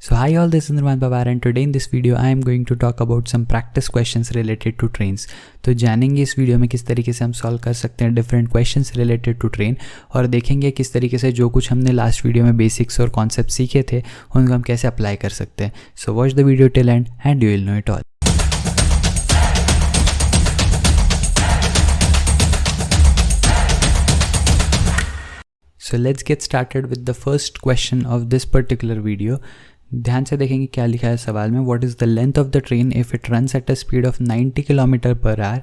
So hi all, this is Nirvan Pawar and today in this video I am going to talk about some practice questions related to trains. तो जानेंगे इस video में किस तरीके से हम solve कर सकते हैं different questions related to train, और देखेंगे किस तरीके से जो कुछ हमने लास्ट वीडियो में बेसिक्स और कॉन्सेप्ट सीखे थे उनको हम कैसे अप्लाई कर सकते हैं. So watch the video till end you will know it all. So let's get started with the first question of this particular video. ध्यान से देखेंगे क्या लिखा है सवाल में. What is the length of the train if it runs at a speed of 90 km/h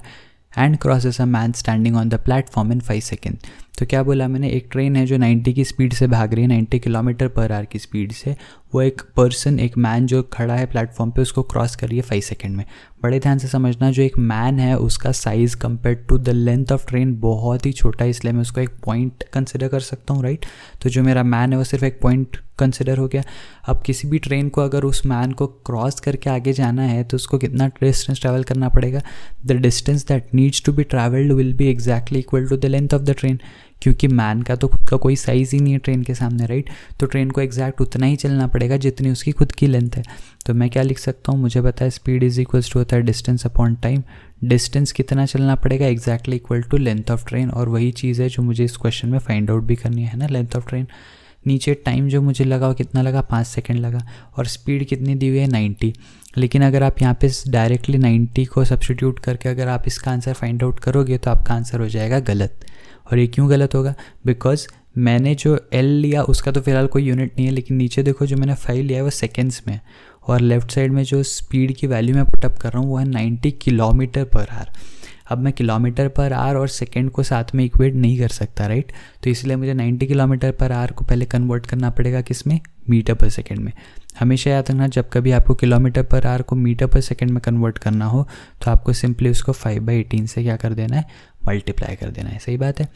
and crosses a man standing on the platform in 5 seconds? तो क्या बोला मैंने, एक ट्रेन है जो 90 की स्पीड से भाग रही है, 90 km/h की स्पीड से. वो एक पर्सन, एक मैन जो खड़ा है प्लेटफॉर्म पे, उसको क्रॉस कर रही है 5 सेकेंड में. बड़े ध्यान से समझना, जो एक मैन है उसका size compare to the length of train बहुत ही छोटा है, इसलिए मैं उसको एक पॉइंट कंसिडर कर सकता हूँ, राइट. तो जो मेरा मैन है वो सिर्फ एक पॉइंट कंसिडर हो गया. अब किसी भी ट्रेन को अगर उस मैन को क्रॉस करके आगे जाना है तो उसको कितना डिस्टेंस ट्रैवल करना पड़ेगा. The distance that needs to be travelled will be exactly equal to the length of the train, क्योंकि मैन का तो खुद का कोई साइज़ ही नहीं है ट्रेन के सामने, राइट. तो ट्रेन को एग्जैक्ट उतना ही चलना पड़ेगा जितनी उसकी खुद की लेंथ है. तो मैं क्या लिख सकता हूँ, मुझे पता है स्पीड इज इक्वल्स टू होता है डिस्टेंस अपॉन टाइम. डिस्टेंस कितना चलना पड़ेगा, exactly equal to length of train, और वही चीज़ है जो मुझे इस क्वेश्चन में फाइंड आउट भी करनी है ना, लेंथ ऑफ ट्रेन. नीचे टाइम जो मुझे लगा वो कितना लगा, 5 सेकेंड लगा, और स्पीड कितनी दी हुई है 90. लेकिन अगर आप यहाँ पे डायरेक्टली 90 को सब्स्टिट्यूट करके अगर आप इसका आंसर फाइंड आउट करोगे तो आपका आंसर हो जाएगा गलत. और ये क्यों गलत होगा, बिकॉज मैंने जो एल लिया उसका तो फिलहाल कोई यूनिट नहीं है, लेकिन नीचे देखो जो मैंने 5 लिया है वो सेकेंड्स में, और लेफ्ट साइड में जो स्पीड की वैल्यू मैं पुटअप कर रहा हूँ वो है 90 km/h. अब मैं km/h और सेकेंड को साथ में इक्वेट नहीं कर सकता, राइट. तो इसलिए मुझे 90 km/h को पहले कन्वर्ट करना पड़ेगा किस में, मीटर/सेकेंड में. हमेशा याद रखना, जब कभी आपको km/h को मीटर/सेकेंड में कन्वर्ट करना हो तो आपको सिंपली उसको 5/18 से क्या कर देना है, मल्टीप्लाई कर देना है. सही बात है.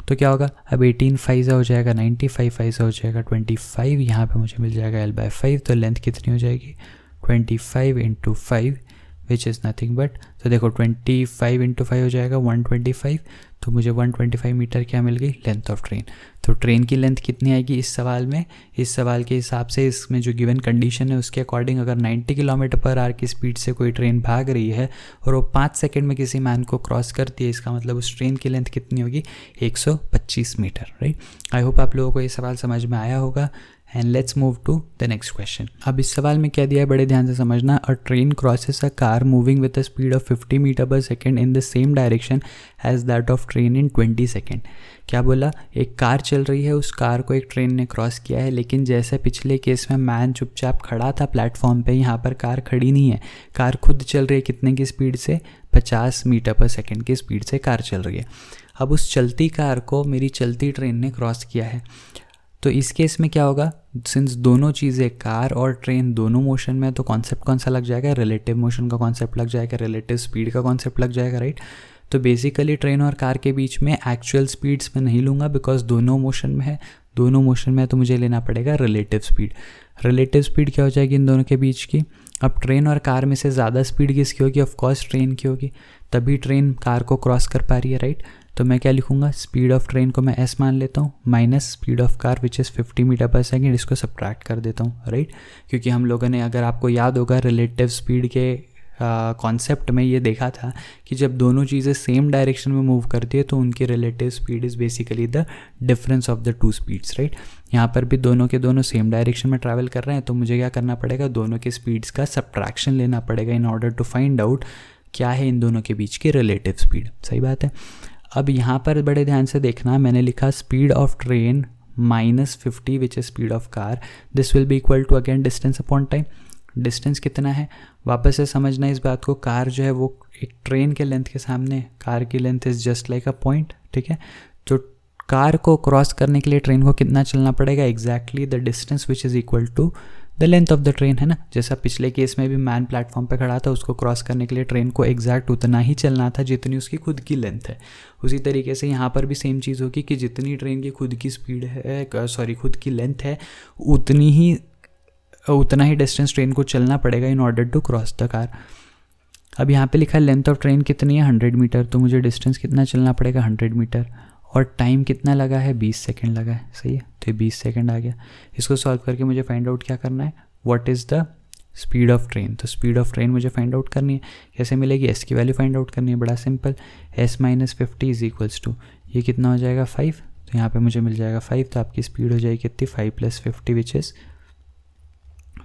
तो क्या होगा, अब 18 5 हो जाएगा 90, 5 हो जाएगा 25, यहाँ पे मुझे मिल जाएगा L/5. तो लेंथ कितनी हो जाएगी, 25 × 5 विच इज़ नथिंग बट, तो देखो 25 × 5 हो जाएगा 125. तो मुझे 125 मीटर क्या मिल गई, लेंथ ऑफ ट्रेन. तो ट्रेन की लेंथ कितनी आएगी इस सवाल में, इस सवाल के हिसाब से इसमें जो गिवन कंडीशन है उसके अकॉर्डिंग अगर 90 km/h की स्पीड से कोई ट्रेन भाग रही है और वो 5 सेकेंड में किसी मैन को क्रॉस करती है, इसका मतलब उस ट्रेन की लेंथ कितनी होगी, 125 मीटर, राइट. आई होप आप लोगों को ये सवाल समझ में आया होगा. And let's move to the next question. अब इस सवाल में क्या दिया है, बड़े ध्यान से समझना. A train crosses a car moving with a speed of 50 metre per second in the same direction as that of train in 20 second. क्या बोला, एक कार चल रही है, उस कार को एक ट्रेन ने क्रॉस किया है, लेकिन जैसे पिछले केस में मैन चुपचाप खड़ा था प्लेटफॉर्म पे, यहाँ पर कार खड़ी नहीं है, कार खुद चल रही है. कितने की स्पीड से, 50 मीटर/सेकेंड की स्पीड से कार चल रही है. अब उस चलती कार को मेरी चलती ट्रेन ने क्रॉस किया है. तो इस केस में क्या होगा, सिंस दोनों चीज़ें कार और ट्रेन दोनों मोशन में, तो कॉन्सेप्ट कौन सा लग जाएगा, रिलेटिव मोशन का कॉन्सेप्ट लग जाएगा, रिलेटिव स्पीड का कॉन्सेप्ट लग जाएगा, राइट. तो बेसिकली ट्रेन और कार के बीच में एक्चुअल स्पीड्स में नहीं लूँगा, बिकॉज दोनों मोशन में है. दोनों मोशन में तो मुझे लेना पड़ेगा रिलेटिव स्पीड. रिलेटिव स्पीड क्या हो जाएगी इन दोनों के बीच की. अब ट्रेन और कार में से ज़्यादा स्पीड किसकी होगी, ऑफकोर्स ट्रेन की होगी, तभी ट्रेन कार को क्रॉस कर पा रही है, राइट. तो मैं क्या लिखूंगा, स्पीड ऑफ ट्रेन को मैं एस मान लेता हूँ, minus speed of car which is 50 मीटर/सेकेंड, इसको सब्ट्रैक्ट कर देता हूँ, राइट. क्योंकि हम लोगों ने, अगर आपको याद होगा, रिलेटिव स्पीड के कॉन्सेप्ट में ये देखा था कि जब दोनों चीज़ें सेम डायरेक्शन में मूव करती है तो उनकी relative speed is basically the difference of the two speeds, right. यहाँ पर भी दोनों के दोनों सेम डायरेक्शन में ट्रैवल कर रहे हैं, तो मुझे क्या करना पड़ेगा, दोनों के स्पीड्स का सब्ट्रैक्शन लेना पड़ेगा in order to find out क्या है इन दोनों के बीच की रिलेटिव स्पीड. सही बात है. अब यहाँ पर बड़े ध्यान से देखना, मैंने लिखा speed of train -50 which is speed of car. This will be equal to again distance upon time. Distance कितना है, वापस से समझना इस बात को. कार जो है वो एक ट्रेन के लेंथ के सामने, कार की length is just like a point, ठीक है. तो कार को क्रॉस करने के लिए ट्रेन को कितना चलना पड़ेगा, exactly the distance which is equal to the length of the train, है ना. जैसा पिछले केस में भी मैन प्लेटफॉर्म पे खड़ा था, उसको क्रॉस करने के लिए ट्रेन को एग्जैक्ट उतना ही चलना था जितनी उसकी खुद की लेंथ है. उसी तरीके से यहाँ पर भी सेम चीज़ होगी कि जितनी ट्रेन की खुद की स्पीड है, खुद की लेंथ है, उतना ही डिस्टेंस ट्रेन को चलना पड़ेगा in order to cross the car. अब यहाँ पे लिखा है लेंथ ऑफ ट्रेन कितनी है, 100 मीटर. तो मुझे डिस्टेंस कितना चलना पड़ेगा, 100 मीटर. और टाइम कितना लगा है, 20 सेकेंड लगा है. सही है. तो ये 20 सेकेंड आ गया. इसको सॉल्व करके मुझे फाइंड आउट क्या करना है, what is the speed of train. तो स्पीड ऑफ ट्रेन मुझे फाइंड आउट करनी है, कैसे मिलेगी, एस की वैल्यू फाइंड आउट करनी है, बड़ा simple, S minus 50 is equals to ये कितना हो जाएगा 5, तो यहाँ पे मुझे मिल जाएगा 5, तो आपकी स्पीड हो जाएगी कितनी 5 plus 50 which is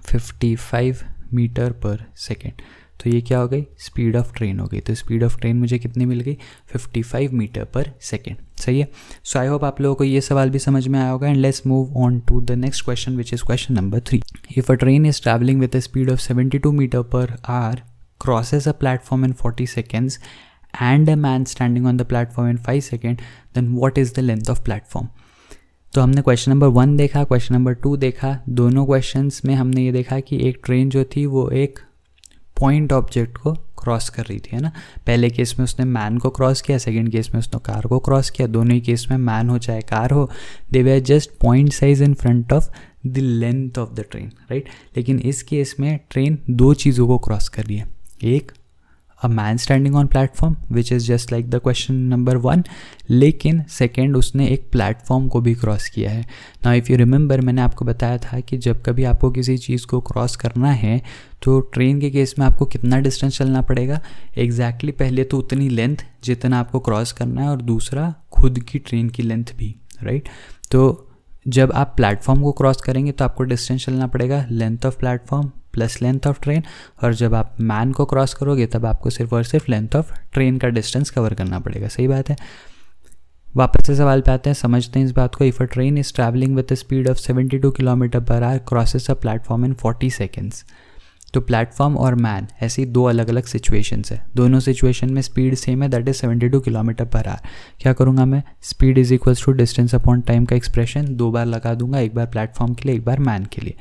55 metre per second. तो ये क्या हो गई, स्पीड ऑफ ट्रेन हो गई। तो स्पीड ऑफ ट्रेन मुझे कितनी मिल गई, 55 मीटर पर सेकेंड। सही है। सो आई होप आप लोगों को ये सवाल भी समझ में आया होगा। And let's move on to the next question which is question number 3। If a train is travelling with a speed of 72 metre per hour, crosses a platform in 40 seconds and a man standing on the platform in 5 seconds, then what is the length of platform? तो हमने question number 1 देखा, question number 2 देखा। दोनों questions में हमने ये देखा कि एक ट्रेन जो थी वो एक पॉइंट ऑब्जेक्ट को क्रॉस कर रही थी, है ना। पहले केस में उसने मैन को क्रॉस किया, सेकंड केस में उसने कार को क्रॉस किया। दोनों ही केस में मैन हो चाहे कार हो, they were just point size in front of the length of the train, right. लेकिन इस केस में ट्रेन दो चीज़ों को क्रॉस कर रही है, एक a man standing on platform which is just like the question number 1, लेकिन सेकेंड उसने एक प्लेटफॉर्म को भी क्रॉस किया है। नाउ इफ़ यू रिमेंबर, मैंने आपको बताया था कि जब कभी आपको किसी चीज़ को क्रॉस करना है तो ट्रेन के केस में आपको कितना डिस्टेंस चलना पड़ेगा, एग्जैक्टली पहले तो उतनी लेंथ जितना आपको क्रॉस करना है, और दूसरा खुद की ट्रेन की लेंथ भी, राइट। तो जब आप प्लेटफॉर्म को क्रॉस करेंगे तो आपको डिस्टेंस चलना पड़ेगा length of platform plus length of train, और जब आप मैन को क्रॉस करोगे तब आपको सिर्फ और सिर्फ लेंथ ऑफ ट्रेन का डिस्टेंस कवर करना पड़ेगा। सही बात है। वापस से सवाल पे आते हैं, समझते हैं इस बात को। If a train is travelling with the speed of 72 kilometre per hour, crosses a platform in 40 seconds. तो प्लेटफॉर्म और मैन ऐसी दो अलग अलग सिचुएशंस है, दोनों सिचुएशन में स्पीड सेम है, that is 72 kilometre per hour. क्या करूँगा मैं, speed is equals to distance upon time का एक्सप्रेशन दो बार लगा दूंगा, एक बार प्लेटफॉर्म के लिए एक बार मैन के लिए।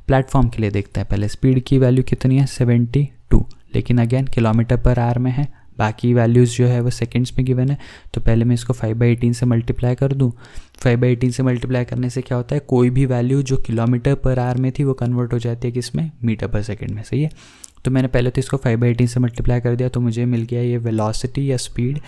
प्लेटफॉर्म के लिए देखते हैं पहले, स्पीड की वैल्यू कितनी है 72, लेकिन अगेन किलोमीटर पर आवर में है, बाकी वैल्यूज़ जो है वो सेकंड्स में गिवन है। तो पहले मैं इसको 5/18 से मल्टीप्लाई कर दूँ। 5/18 से मल्टीप्लाई करने से क्या होता है, कोई भी वैल्यू जो किलोमीटर पर आवर में थी वो कन्वर्ट हो जाती है किसमें, मीटर पर सेकंड में। सही है। तो मैंने पहले तो इसको 5/18 से मल्टीप्लाई कर दिया, तो मुझे मिल गया ये वेलोसिटी या speed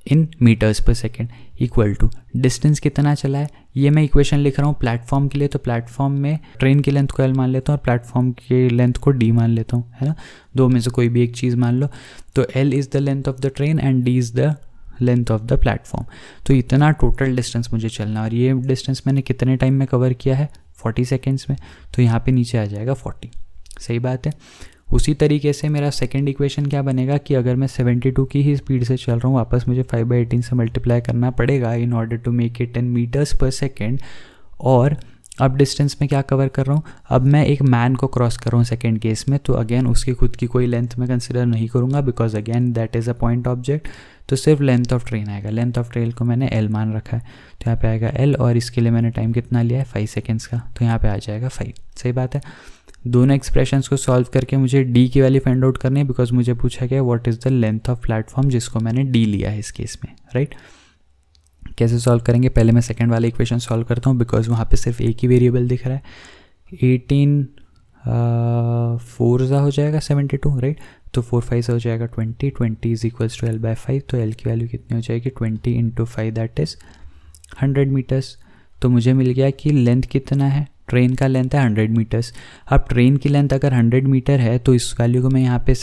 in metres per second equal to distance कितना चला है। ये मैं इक्वेशन लिख रहा हूँ प्लेटफॉर्म के लिए, तो प्लेटफॉर्म में ट्रेन की लेंथ को L मान लेता हूँ और प्लेटफॉर्म की लेंथ को D मान लेता हूँ, है ना। दो में से कोई भी एक चीज़ मान लो। तो L is the length of the train and D is the length of the platform. तो इतना टोटल डिस्टेंस मुझे चलना, और ये डिस्टेंस मैंने कितने टाइम में कवर किया है, 40 सेकेंड्स में। तो यहाँ पे नीचे आ जाएगा 40। सही बात है। उसी तरीके से मेरा सेकंड इक्वेशन क्या बनेगा कि अगर मैं 72 की ही स्पीड से चल रहा हूँ, वापस मुझे 5/18 से मल्टीप्लाई करना पड़ेगा in order to make it 10 metres per second. और अब डिस्टेंस में क्या कवर कर रहा हूँ, अब मैं एक मैन को क्रॉस कर रहा हूँ सेकेंड केस में, तो अगेन उसकी खुद की कोई लेंथ में कंसिडर नहीं करूँगा, because again that is a point object. तो सिर्फ लेंथ ऑफ ट्रेन आएगा। लेंथ ऑफ ट्रेन को मैंने L मान रखा है, तो यहाँ पे आएगा L, और इसके लिए मैंने टाइम कितना लिया है 5 सेकेंड्स का, तो यहाँ पे आ जाएगा 5। सही बात है। दोनों एक्सप्रेशंस को सॉल्व करके मुझे D की वैल्यू फाइंड आउट करनी है, बिकॉज मुझे पूछा गया what is the length of platform, जिसको मैंने D लिया है इस केस में, राइट। कैसे सॉल्व करेंगे, पहले मैं सेकंड वाला इक्वेशन सॉल्व करता हूँ, बिकॉज वहाँ पे सिर्फ एक ही वेरिएबल दिख रहा है। 18 4 हो जाएगा 72, राइट। तो 4 5 हो जाएगा 20, 20 इज इक्वल्स टू L/5। तो L की वैल्यू कितनी हो जाएगी 20 × 5 दैट इज़ 100 मीटर्स। तो मुझे मिल गया कि लेंथ कितना है, ट्रेन का लेंथ है 100 मीटर्स। अब ट्रेन की लेंथ अगर 100 मीटर है तो इस वैल्यू को मैं यहाँ पे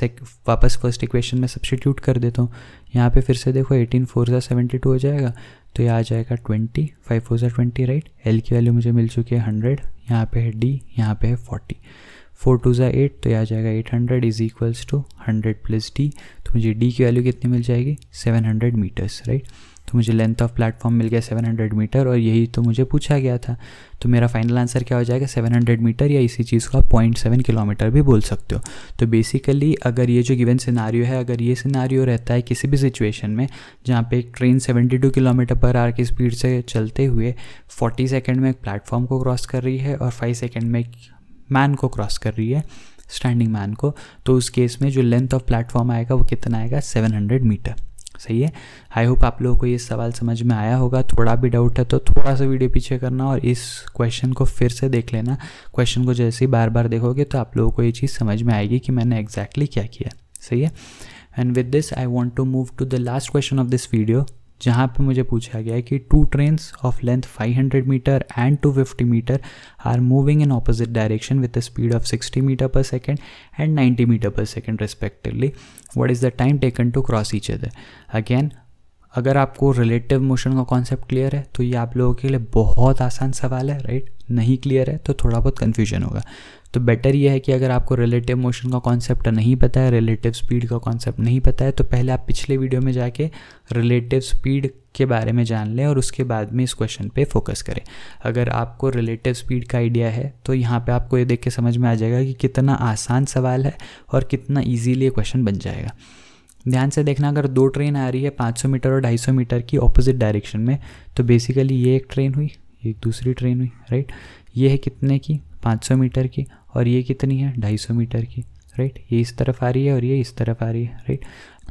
वापस फर्स्ट इक्वेशन में सब्स्टिट्यूट कर देता हूँ। यहाँ पे फिर से देखो 18 4 72 हो जाएगा, तो ये आ जाएगा 20, 5 4 20, राइट। L की वैल्यू मुझे मिल चुकी है 100, यहाँ पे है D, यहाँ पे है 40, 4 2 8, तो ये आ जाएगा 800 is equals to 100 plus D। तो मुझे D की वैल्यू कितनी मिल जाएगी 700 मीटर्स, राइट। तो मुझे लेंथ ऑफ प्लेटफॉर्म मिल गया 700 मीटर, और यही तो मुझे पूछा गया था। तो मेरा फाइनल आंसर क्या हो जाएगा 700 मीटर, या इसी चीज़ को आप 0.7 किलोमीटर भी बोल सकते हो। तो बेसिकली अगर ये जो गिवन सिनारियो है, अगर ये सिनारियो रहता है किसी भी सिचुएशन में जहाँ पे एक ट्रेन 72 किलोमीटर पर आवर की स्पीड से चलते हुए 40 सेकेंड में एक प्लेटफॉर्म को क्रॉस कर रही है और 5 सेकेंड में एक मैन को क्रॉस कर रही है, स्टैंडिंग मैन को, तो उस केस में जो लेंथ ऑफ प्लेटफॉर्म आएगा वो कितना आएगा 700 मीटर। सही है। आई होप आप लोगों को ये सवाल समझ में आया होगा। थोड़ा भी डाउट है तो थोड़ा सा वीडियो पीछे करना और इस क्वेश्चन को फिर से देख लेना। क्वेश्चन को जैसे ही बार बार देखोगे तो आप लोगों को ये चीज़ समझ में आएगी कि मैंने एग्जैक्टली क्या किया। सही है। And with this I want to move to the last question of this video जहाँ पे मुझे पूछा गया है कि 2 trains of length 500 metre and 250 metre are moving in opposite direction with the speed of 60 metre per second and 90 metre per second respectively, what is the time taken to cross each other. Again, अगर आपको relative motion का concept clear है तो ये आप लोगों के लिए बहुत आसान सवाल है, राइट। नहीं क्लियर है तो थोड़ा बहुत कन्फ्यूजन होगा। तो बेटर ये है कि अगर आपको रिलेटिव मोशन का कॉन्सेप्ट नहीं पता है, रिलेटिव स्पीड का कॉन्सेप्ट नहीं पता है, तो पहले आप पिछले वीडियो में जाके रिलेटिव स्पीड के बारे में जान लें और उसके बाद में इस क्वेश्चन पे फोकस करें। अगर आपको रिलेटिव स्पीड का आइडिया है तो यहाँ पे आपको ये देख के समझ में आ जाएगा कि कितना आसान सवाल है और कितना ईजीली ये क्वेश्चन बन जाएगा। ध्यान से देखना, अगर 2 ट्रेन आ रही है 500 मीटर और 250 मीटर की ऑपोजिट डायरेक्शन में, तो बेसिकली ये एक ट्रेन हुई, एक दूसरी ट्रेन हुई, राइट। ये है कितने की, 500 मीटर की, और ये कितनी है, 250 मीटर की, राइट। ये इस तरफ आ रही है और ये इस तरफ आ रही है, राइट।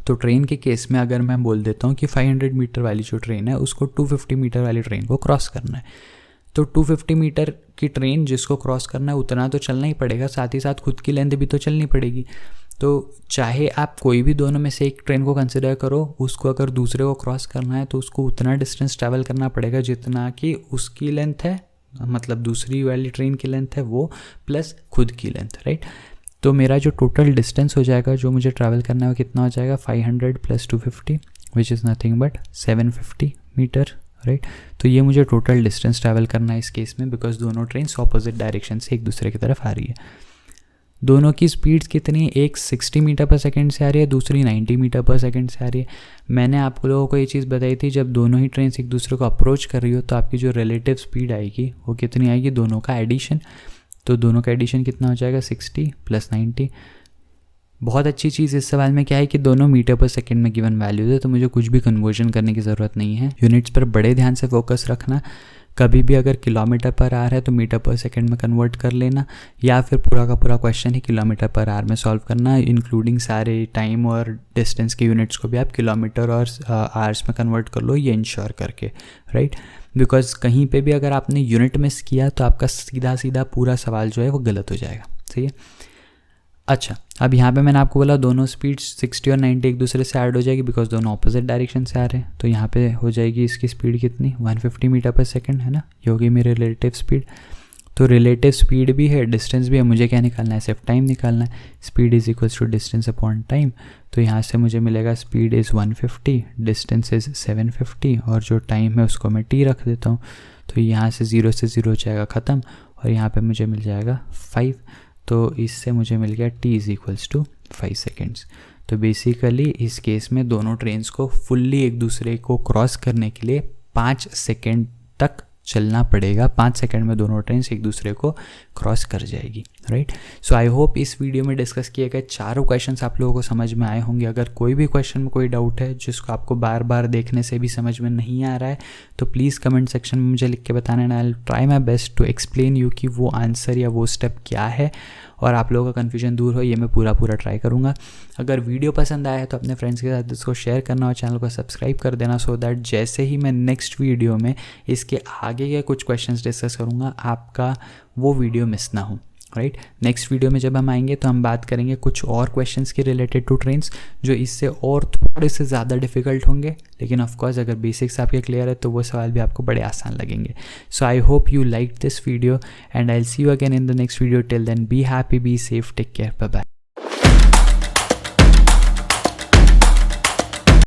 तो ट्रेन के केस में अगर मैं बोल देता हूँ कि 500 मीटर वाली जो ट्रेन है उसको 250 मीटर वाली ट्रेन को क्रॉस करना है, तो 250 मीटर की ट्रेन जिसको क्रॉस करना है उतना तो चलना ही पड़ेगा, साथ ही साथ खुद की लेंथ भी तो चलनी पड़ेगी। तो चाहे आप कोई भी दोनों में से एक ट्रेन को कंसिडर करो, उसको अगर दूसरे को क्रॉस करना है तो उसको उतना डिस्टेंस ट्रैवल करना पड़ेगा जितना कि उसकी लेंथ है, मतलब दूसरी वाली ट्रेन की लेंथ है वो, प्लस खुद की लेंथ, राइट। तो मेरा जो टोटल डिस्टेंस हो जाएगा जो मुझे ट्रैवल करना है वो कितना हो जाएगा, 500 + 250 which is nothing but 750 metre, right. तो ये मुझे टोटल डिस्टेंस ट्रैवल करना है इस केस में, बिकॉज दोनों ट्रेन ऑपोजिट डायरेक्शन से एक दूसरे की तरफ आ रही है। दोनों की स्पीड्स कितनी है, एक 60 मीटर पर सेकंड से आ रही है, दूसरी 90 मीटर पर सेकंड से आ रही है। मैंने आप लोगों को ये चीज़ बताई थी, जब दोनों ही ट्रेन एक दूसरे को अप्रोच कर रही हो तो आपकी जो रिलेटिव स्पीड आएगी वो कितनी आएगी, दोनों का एडिशन। तो दोनों का एडिशन कितना हो जाएगा, 60 + 90। बहुत अच्छी चीज़ इस सवाल में क्या है कि दोनों मीटर पर सेकंड में गिवन वैल्यूज है, तो मुझे कुछ भी कन्वर्जन करने की ज़रूरत नहीं है। यूनिट्स पर बड़े ध्यान से फोकस रखना, कभी भी अगर किलोमीटर पर आवर है तो मीटर पर सेकंड में कन्वर्ट कर लेना, या फिर पूरा का पूरा question he kilometre per our में सॉल्व करना, इंक्लूडिंग सारे टाइम और डिस्टेंस के यूनिट्स को भी आप किलोमीटर और आवर्स में कन्वर्ट कर लो, ये इंश्योर करके, राइट। बिकॉज कहीं पे भी अगर आपने यूनिट मिस किया तो आपका सीधा सीधा पूरा सवाल जो है वो गलत हो जाएगा, सही है। अच्छा, अब यहाँ पे मैंने आपको बोला दोनों स्पीड 60 और 90 एक दूसरे से ऐड हो जाएगी बिकॉज दोनों ऑपोजिट डायरेक्शन से आ रहे हैं। तो यहाँ पे हो जाएगी इसकी स्पीड कितनी, 150 मीटर पर सेकंड, है ना। ये होगी मेरी रिलेटिव स्पीड। तो रिलेटिव स्पीड भी है, डिस्टेंस भी है, मुझे क्या निकालना है, सिर्फ टाइम निकालना है। Speed is equals to distance upon time. तो यहाँ से मुझे मिलेगा स्पीड इज़ 150, डिस्टेंस इज़ 750 और जो टाइम है उसको मैं टी रख देता हूँ। तो यहाँ से 0 से 0 हो जाएगा ख़त्म और यहाँ पे मुझे मिल जाएगा 5। तो इससे मुझे मिल गया t is equals to 5 seconds. तो बेसिकली इस केस में दोनों ट्रेन्स को फुल्ली एक दूसरे को क्रॉस करने के लिए 5 सेकेंड तक चलना पड़ेगा। 5 सेकंड में दोनों ट्रेन्स एक दूसरे को क्रॉस कर जाएगी, राइट। सो आई होप इस वीडियो में डिस्कस किए गए चारों क्वेश्चंस आप लोगों को समझ में आए होंगे। अगर कोई भी क्वेश्चन में कोई डाउट है जिसको आपको बार बार देखने से भी समझ में नहीं आ रहा है तो प्लीज़ कमेंट सेक्शन में मुझे लिख के बताना and I will try my best to explain you कि वो आंसर या वो स्टेप क्या है और आप लोगों का कन्फ्यूजन दूर हो, ये मैं पूरा ट्राई करूँगा। अगर वीडियो पसंद आया है तो अपने फ्रेंड्स के साथ इसको शेयर करना और चैनल को सब्सक्राइब कर देना सो दैट जैसे ही मैं नेक्स्ट वीडियो में इसके आगे के कुछ क्वेश्चंस डिस्कस करूँगा आपका वो वीडियो मिस ना हो, राइट। नेक्स्ट वीडियो में जब हम आएंगे तो हम बात करेंगे कुछ और क्वेश्चंस की रिलेटेड टू ट्रेन्स जो इससे और थोड़े से ज़्यादा डिफिकल्ट होंगे, लेकिन ऑफकोर्स अगर बेसिक्स आपके क्लियर है तो वो सवाल भी आपको बड़े आसान लगेंगे। So I hope you like this video and I will see you again in the next video. Till then be happy, be safe, take care, bye bye.